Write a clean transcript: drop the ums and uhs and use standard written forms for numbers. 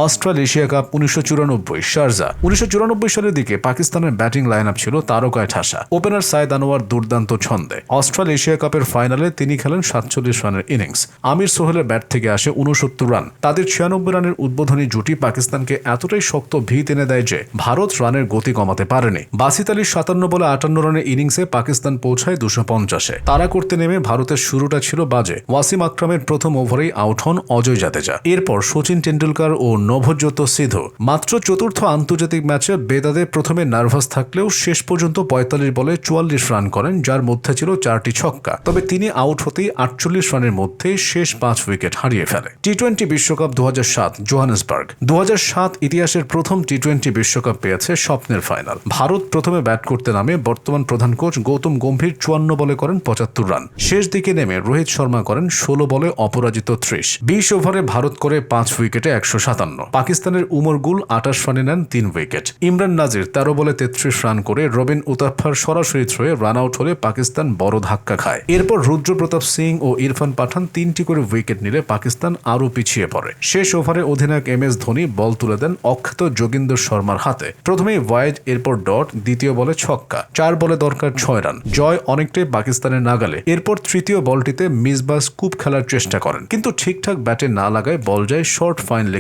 Australia Asia cup 1994 Sharjah. 1994 সালের দিকে পাকিস্তানের ব্যাটিং লাইন আপ ছিল তারকায় ঠাসা। ওপেনার সাইদ আনোয়ার দুর্দান্ত ছন্দে। অস্ট্রেলিয়া এশিয়া কাপের ফাইনালে তিনি খেলেন 47 রানের ইনিংস। আমির সোহেলের ব্যাট থেকে আসে 69 রান। তাদের 96 রানের উদ্বোধনী জুটি পাকিস্তানকে এতটাই শক্ত ভিত এনে দেয় যে ভারত রানের গতি কমাতে পারেনি। বাসিত আলীর 57 বলে 58 রানের ইনিংসে পাকিস্তান পৌঁছায় 250-এ। তাড়া করতে নেমে ভারতের শুরুটা ছিল বাজে। ওয়াসিম আকরামের প্রথম ওভারেই আউট হন অজয় জাদেজা। এরপর সচিন টেন্ডুলকার ও নভজ্যোত সিধু। মাত্র চতুর্থ আন্তর্জাতিক ম্যাচে বেদাদে প্রথমে নার্ভাস থাকলেও শেষ পর্যন্ত 45 বলে 44 রান করেন, যার মধ্যে ছিল 4টি ছক্কা। তবে তিনি আউট হতেই 48 রানের মধ্যে শেষ 5 উইকেট হারিয়ে ফেলে। টি-20 বিশ্বকাপ 2007 জোহানেসবার্গ। 2007 ইতিহাসের প্রথম টি-20 বিশ্বকাপ পেয়েছে স্বপ্নের ফাইনাল। ভারত প্রথমে ব্যাট করতে নামে বর্তমান প্রধান কোচ গৌতম গম্ভীর 54 বলে করেন 75 রান। শেষ দিকে নেমে রোহিত শর্মা করেন 16 বলে অপরাজিত 30। 20 ওভারে ভারত করে 5 উইকেটে 157। পাকিস্তানের উমর গুল 28 রানে নেন 3 উইকেট। ইমরান নাজির 13 বলে 33 রান করে রবিন উতাপ্পার সরাসরি থ্রোয়ে রান আউট হলে পাকিস্তান বড় ধাক্কা খায়। এরপর রুদ্রপ্রতাপ সিং ও ইরফান পাঠান 3টি করে উইকেট নিলে পাকিস্তান আরও পিছিয়ে পড়ে। শেষ ওভারে অধিনায়ক MS ধোনি বল তুলে দেন অখ্যাত যোগিন্দর শর্মার হাতে। প্রথমেই ওয়াইড, এরপর ডট, দ্বিতীয় বলে ছক্কা। 4 বলে দরকার 6 রান। জয় অনেকটাই পাকিস্তানের নাগালে। এরপর তৃতীয় বলটিতে মিসবাহ স্কুপ খেলার চেষ্টা করেন, কিন্তু ঠিকঠাক ব্যাটে না লাগায় বল যায় শর্ট ফাইন লেগ